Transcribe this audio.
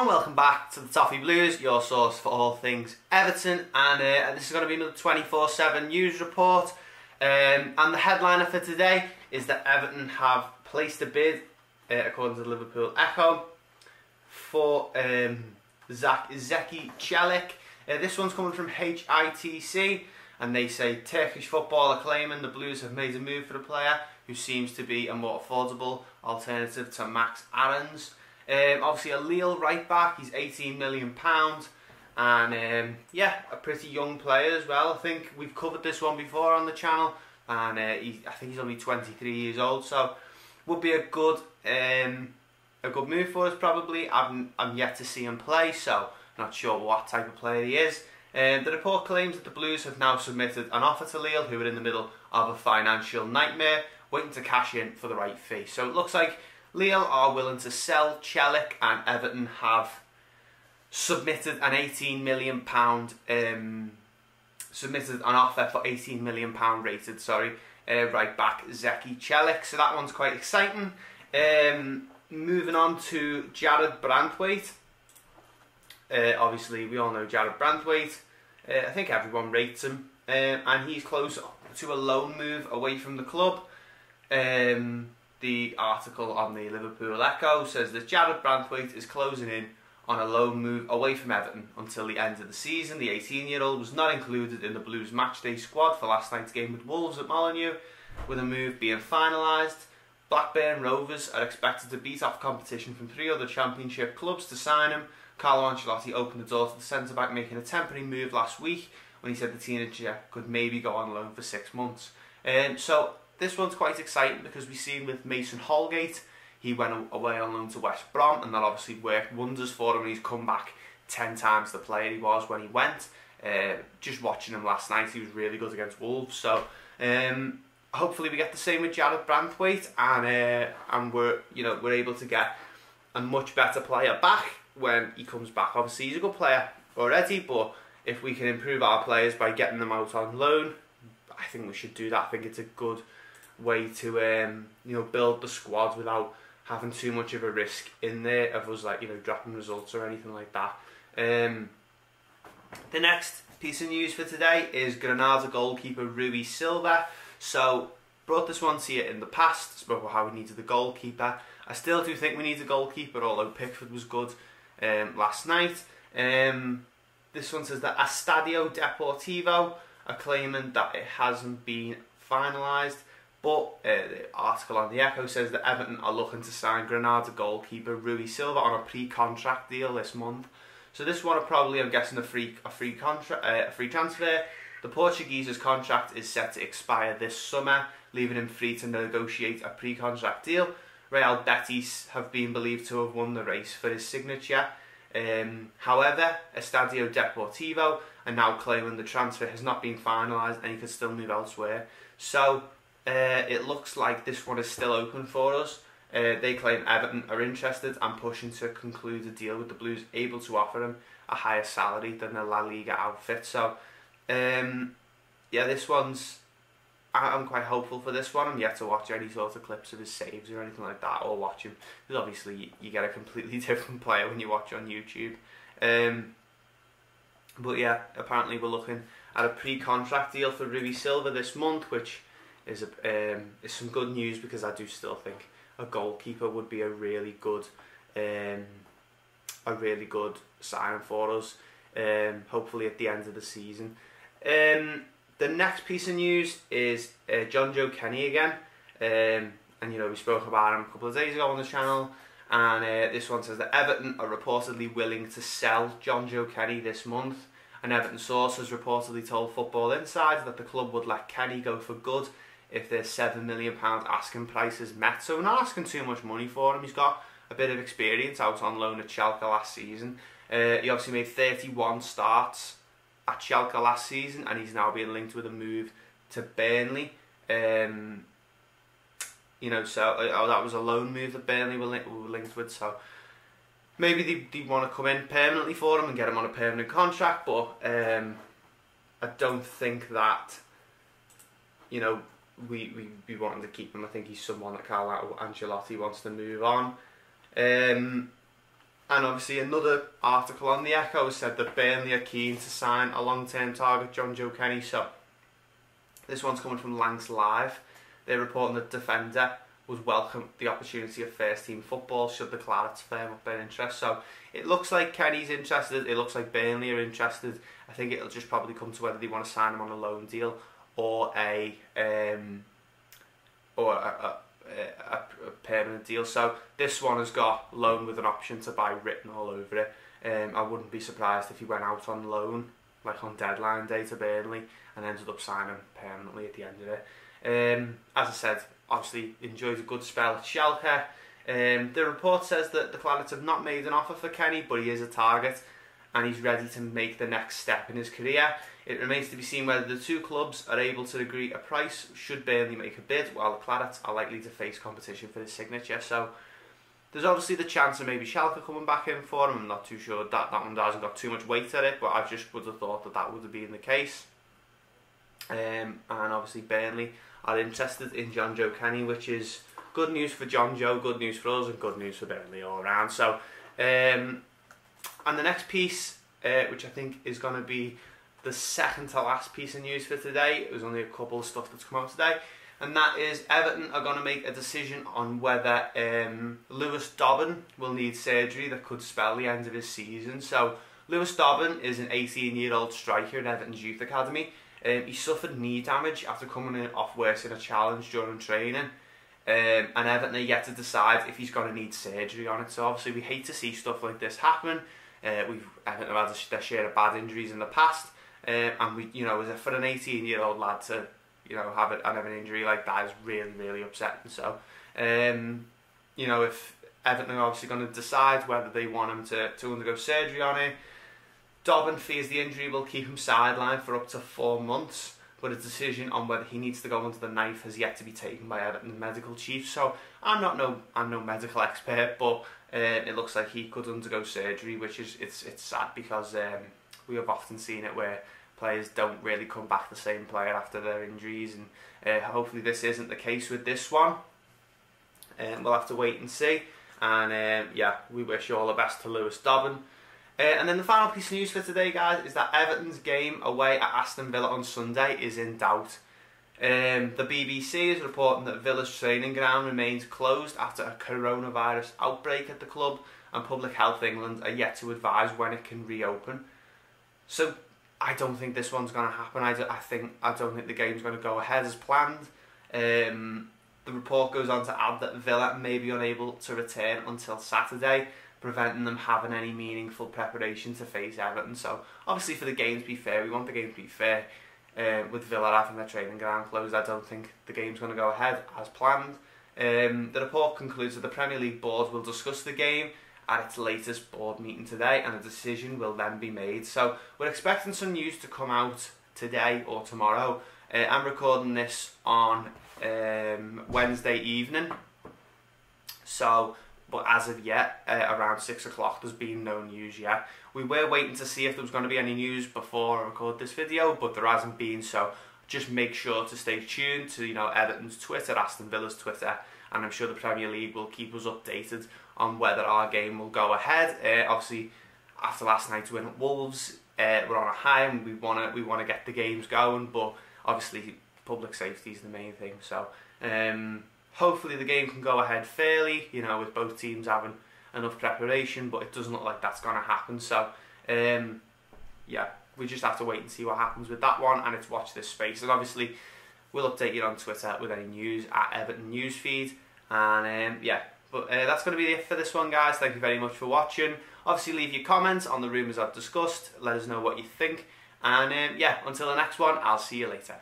everyone, welcome back to the Toffee Blues, your source for all things Everton, and this is going to be another 24/7 news report. And the headliner for today is that Everton have placed a bid, according to the Liverpool Echo, for Zeki Celik. This one's coming from HITC, and they say Turkish football are claiming the Blues have made a move for the player, who seems to be a more affordable alternative to Max Aarons. Obviously a Lille Right Back, he's £18 million, and yeah, a pretty young player as well. I think we've covered this one before on the channel, and I think he's only 23 years old, so would be a good move for us probably. I'm yet to see him play, so not sure what type of player he is. The report claims that the Blues have now submitted an offer to Lille, who are in the middle of a financial nightmare, waiting to cash in for the right fee. So it looks like Lille are willing to sell Celik, and Everton have submitted an £18 million submitted an offer for £18 million rated, right back Zeki Celik. So that one's quite exciting. Moving on to Branthwaite. Obviously we all know Branthwaite. I think everyone rates him, and he's close to a loan move away from the club. The article on the Liverpool Echo says that Branthwaite is closing in on a loan move away from Everton until the end of the season. The 18-year-old was not included in the Blues matchday squad for last night's game with Wolves at Molineux, with a move being finalised. Blackburn Rovers are expected to beat off competition from 3 other Championship clubs to sign him. Carlo Ancelotti opened the door to the centre-back, making a temporary move last week when he said the teenager could maybe go on loan for 6 months. So this one's quite exciting because we've seen with Mason Holgate, he went away on loan to West Brom, and that obviously worked wonders for him, and he's come back 10 times the player he was when he went. Just watching him last night, he was really good against Wolves. So hopefully we get the same with Branthwaite, and we're able to get a much better player back when he comes back. Obviously he's a good player already, but if we can improve our players by getting them out on loan, I think we should do that. I think it's a good way to build the squad without having too much of a risk in there of us dropping results or anything like that. The next piece of news for today is Granada goalkeeper Rui Silva. So brought this one to you in the past, spoke about how we needed a goalkeeper. I still do think we need a goalkeeper, although Pickford was good last night. This one says that Estadio Deportivo are claiming that it hasn't been finalised, but the article on the Echo says that Everton are looking to sign Granada goalkeeper Rui Silva on a pre-contract deal this month. So this one are probably, I'm guessing, a free transfer. The Portuguese's contract is set to expire this summer, leaving him free to negotiate a pre-contract deal. Real Betis have been believed to have won the race for his signature. However, Estadio Deportivo are now claiming the transfer has not been finalised and he could still move elsewhere. So it looks like this one is still open for us. They claim Everton are interested and pushing to conclude a deal with the Blues, able to offer him a higher salary than the La Liga outfit. So yeah, this one's, I'm quite hopeful for this one. I'm yet to watch any sort of clips of his saves or anything like that, or watch him, because obviously you get a completely different player when you watch on YouTube. But yeah, apparently we're looking at a pre-contract deal for Rui Silva this month, which is some good news, because I do still think a goalkeeper would be a really good signing for us. Hopefully at the end of the season. The next piece of news is Jonjoe Kenny again, and we spoke about him a couple of days ago on the channel, and this one says that Everton are reportedly willing to sell Jonjoe Kenny this month. An Everton source has reportedly told Football Insider that the club would let Kenny go for good if their £7 million asking price is met. So we're not asking too much money for him. He's got a bit of experience out on loan at Schalke last season. He obviously made 31 starts at Schalke last season, and he's now being linked with a move to Burnley. So that was a loan move that Burnley were linked with. So maybe they want to come in permanently for him and get him on a permanent contract, but I don't think that we want him to keep him. I think he's someone that Carlo Ancelotti wants to move on. And obviously another article on the Echo said that Burnley are keen to sign a long-term target, John Joe Kenny. So this one's coming from Lancs Live. They're reporting that defender would welcome the opportunity of first-team football should the Clarets firm up their interest. So it looks like Kenny's interested. It looks like Burnley are interested. I think it'll just probably come to whether they want to sign him on a loan deal or a permanent deal. So this one has got loan with an option to buy written all over it. I wouldn't be surprised if he went out on loan, like on deadline day, to Burnley and ended up signing permanently at the end of it. As I said, obviously enjoyed a good spell at Schalke. The report says that the Clarets have not made an offer for Kenny, but he is a target and he's ready to make the next step in his career. It remains to be seen whether the two clubs are able to agree a price should Burnley make a bid, while the Clarets are likely to face competition for his signature. So there's obviously the chance of maybe Schalke coming back in for him. I'm not too sure. That one hasn't got too much weight at it, but I just would have thought that that would have been the case. And obviously Burnley are interested in John Joe Kenny, which is good news for John Joe, good news for us, and good news for Burnley all around. So, and the next piece, which I think is going to be the second to last piece of news for today, it was only a couple of stuff that's come out today, and that is Everton are going to make a decision on whether Lewis Dobbin will need surgery that could spell the end of his season. So Lewis Dobbin is an 18-year-old striker in Everton's youth academy. He suffered knee damage after coming off worse in a challenge during training, and Everton are yet to decide if he's going to need surgery on it. So obviously we hate to see stuff like this happen. Everton have had their share of bad injuries in the past, and we, for an 18-year-old lad to, have an injury like that is really, really upsetting. So, if Everton are obviously going to decide whether they want him to undergo surgery on it, Dobbin fears the injury will keep him sidelined for up to 4 months, but a decision on whether he needs to go under the knife has yet to be taken by Everton's medical chief. So I'm no medical expert, but it looks like he could undergo surgery, which is it's sad because we have often seen it where players don't really come back the same player after their injuries, and hopefully this isn't the case with this one. We'll have to wait and see, and we wish you all the best to Lewis Dobbin. And then the final piece of news for today, guys, is that Everton's game away at Aston Villa on Sunday is in doubt. The BBC is reporting that Villa's training ground remains closed after a coronavirus outbreak at the club, and Public Health England are yet to advise when it can reopen. So I don't think this one's going to happen. I don't think the game's going to go ahead as planned. The report goes on to add that Villa may be unable to return until Saturday, preventing them having any meaningful preparation to face Everton. So obviously for the game to be fair, we want the game to be fair. With Villa having their training ground closed, I don't think the game's going to go ahead as planned. The report concludes that the Premier League board will discuss the game at its latest board meeting today, and a decision will then be made. So we're expecting some news to come out today or tomorrow. I'm recording this on Wednesday evening, but as of yet, around 6 o'clock, there's been no news yet. We were waiting to see if there was going to be any news before I record this video, but there hasn't been, so just make sure to stay tuned to Everton's Twitter, Aston Villa's Twitter, and I'm sure the Premier League will keep us updated on whether our game will go ahead. Obviously, after last night's win at Wolves, we're on a high and we want to get the games going, but obviously public safety is the main thing. So hopefully the game can go ahead fairly, with both teams having enough preparation, but it doesn't look like that's going to happen. So we just have to wait and see what happens with that one, and it's watch this space. And obviously we'll update you on Twitter with any news at Everton Newsfeed. And but that's going to be it for this one, guys. Thank you very much for watching. Obviously leave your comments on the rumours I've discussed, let us know what you think, and until the next one, I'll see you later.